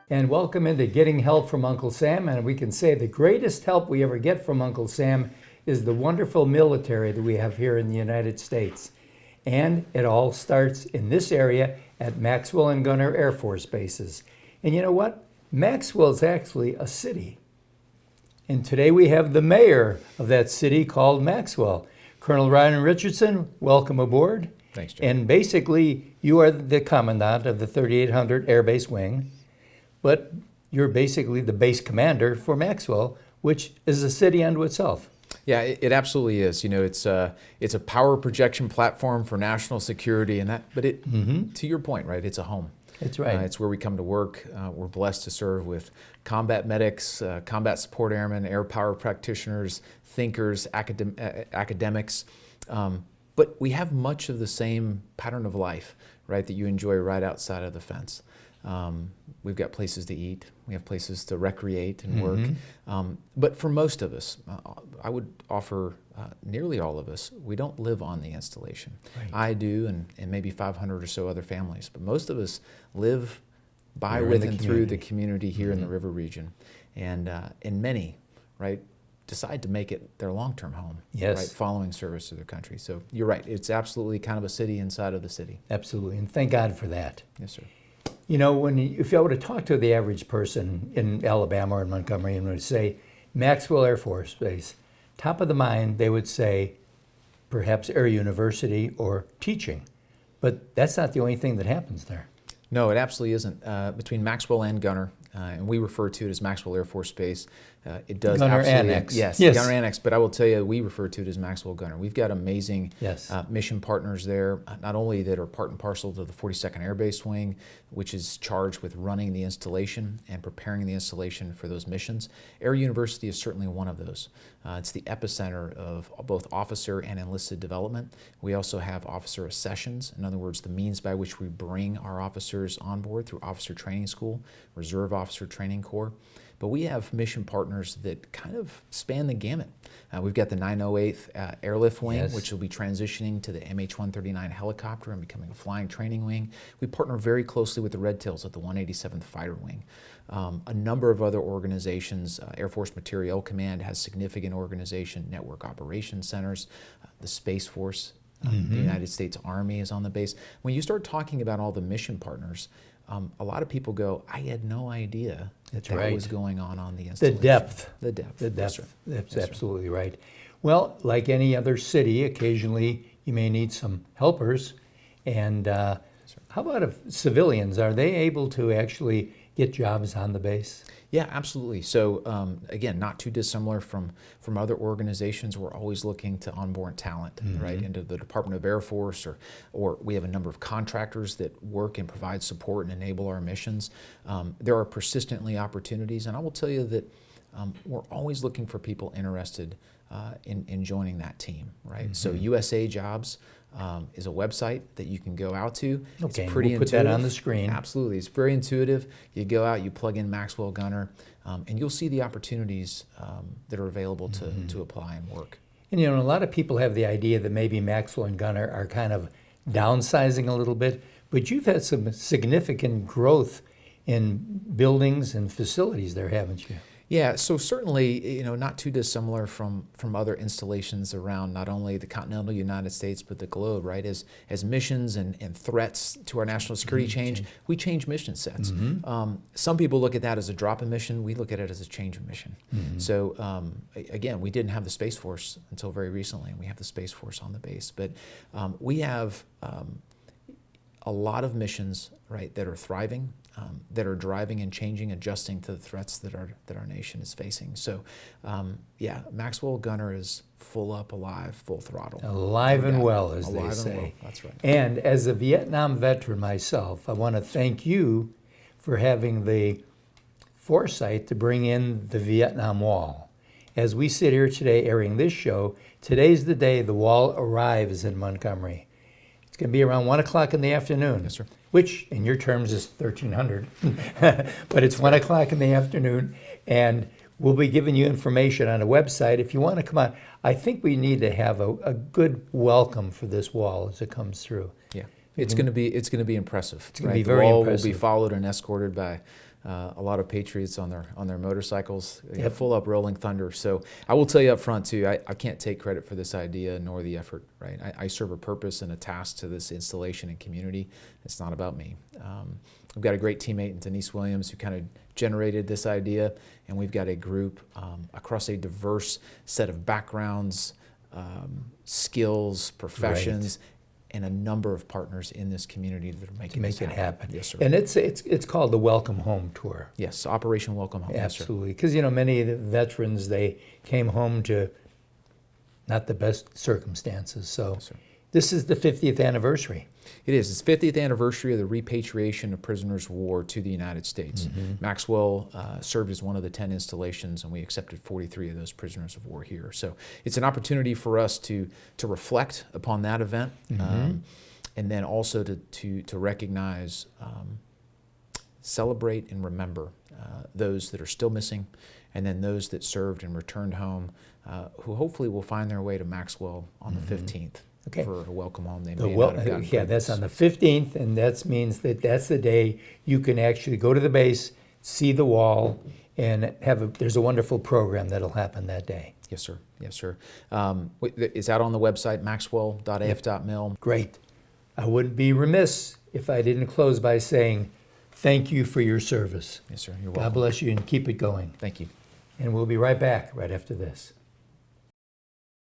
And welcome into Getting Help from Uncle Sam. And we can say the greatest help we ever get from Uncle Sam is the wonderful military that we have here in the United States. And it all starts in this area at Maxwell and Gunter Air Force bases. And you know what? Maxwell is actually a city. And today we have the mayor of that city called Maxwell. Colonel Ryan Richardson, welcome aboard. Thanks, Jim. And basically, you are the commandant of the 3800 Air Base Wing, but you're basically the base commander for Maxwell, which is a city unto itself. Yeah, it absolutely is. You know, it's a power projection platform for national security, and that. But to your point, right? It's a home. That's right. It's where we come to work. We're blessed to serve with combat medics, combat support airmen, air power practitioners, thinkers, academics. But we have much of the same pattern of life, right, that you enjoy right outside of the fence. We've got places to eat. We have places to recreate and work. But for most of us, I would offer nearly all of us, we don't live on the installation. Right. I do, and maybe 500 or so other families. But most of us live by, with, and through the community here in the river region. And many, right, decide to make it their long-term home, yes, right, following service to their country. So you're right. It's absolutely kind of a city inside of the city. Absolutely, and thank God for that. Yes, sir. You know, if I were to talk to the average person in Alabama or in Montgomery and would say Maxwell Air Force Base, top of the mind, they would say perhaps Air University or teaching. But that's not the only thing that happens there. No, it absolutely isn't. Between Maxwell and Gunter, and we refer to it as Maxwell Air Force Base. It does Gunter absolutely, Annex. Yes, Yes, Gunter Annex. But I will tell you, we refer to it as Maxwell Gunter. We've got amazing mission partners there, not only that are part and parcel to the 42nd Air Base Wing, which is charged with running the installation and preparing the installation for those missions. Air University is certainly one of those. It's the epicenter of both officer and enlisted development. We also have officer accessions, in other words, the means by which we bring our officers on board through Officer Training School, Reserve Officer Training Corps. But we have mission partners that kind of span the gamut. We've got the 908th Airlift Wing, which will be transitioning to the MH-139 helicopter and becoming a flying training wing. We partner very closely with the Red Tails at the 187th Fighter Wing. A number of other organizations, Air Force Materiel Command has significant organization, network operations centers, the Space Force, the United States Army is on the base. When you start talking about all the mission partners, a lot of people go, I had no idea that was going on the installation. The depth. The depth. The depth. Yes, That's absolutely right. Well, like any other city, occasionally you may need some helpers. And how about civilians? Are they able to actually get jobs on the base? Yeah, absolutely. So again, not too dissimilar from other organizations. We're always looking to onboard talent, right, into the Department of Air Force, or we have a number of contractors that work and provide support and enable our missions. There are persistently opportunities, and I will tell you that we're always looking for people interested in joining that team, right? So USA Jobs is a website that you can go out to. Okay, it's pretty we'll put intuitive. that on the screen. Absolutely, it's very intuitive. You go out, you plug in Maxwell Gunter, and you'll see the opportunities that are available to apply and work. And you know, a lot of people have the idea that maybe Maxwell and Gunter are kind of downsizing a little bit, but you've had some significant growth in buildings and facilities there, haven't you? Yeah, so certainly, you know, not too dissimilar from other installations around not only the continental United States, but the globe, right? As missions and threats to our national security change, we change mission sets. Some people look at that as a drop in mission. We look at it as a change of mission. So again, we didn't have the Space Force until very recently, and we have the Space Force on the base. But we have a lot of missions, right, that are thriving, that are driving and changing, adjusting to the threats that our nation is facing. So, yeah, Maxwell Gunter is full up, alive, full throttle. Alive and well, as alive they say. And well. That's right. And as a Vietnam veteran myself, I want to thank you for having the foresight to bring in the Vietnam Wall. As we sit here today airing this show, today's the day the wall arrives in Montgomery. It's going to be around 1 o'clock in the afternoon. Yes, sir. Which in your terms is 1300, but it's 1 o'clock in the afternoon, and we'll be giving you information on a website if you want to come on. I think we need to have a good welcome for this wall as it comes through. Yeah, it's going to be impressive. It's going to be very the wall impressive. will be followed and escorted by a lot of patriots on their motorcycles, Yep. full up Rolling Thunder. So I will tell you up front too, I can't take credit for this idea nor the effort. Right, I serve a purpose and a task to this installation and community. It's not about me. We've got a great teammate in Denise Williams who kind of generated this idea, and we've got a group across a diverse set of backgrounds, skills, professions, and a number of partners in this community that are making Make this it happen. Yes, sir. And it's called the Welcome Home Tour. Yes, Operation Welcome Home. Yes, sir. Absolutely, because many of the veterans, they came home to not the best circumstances. So Yes, sir. this is the 50th anniversary. It is. It's 50th anniversary of the repatriation of prisoners of war to the United States. Maxwell served as one of the 10 installations, and we accepted 43 of those prisoners of war here. So it's an opportunity for us to reflect upon that event, and then also to recognize, celebrate, and remember those that are still missing, and then those that served and returned home, who hopefully will find their way to Maxwell on the 15th. Okay. For a welcome home they may not have gotten Yeah, that's previous. on the 15th, and that means that's the day you can actually go to the base, see the wall, and there's a wonderful program that'll happen that day. Yes, sir. Yes, sir. It's out on the website, maxwell.af.mil. Great. I wouldn't be remiss if I didn't close by saying thank you for your service. Yes, sir. You're God welcome. bless you and keep it going. Thank you. And we'll be right back right after this.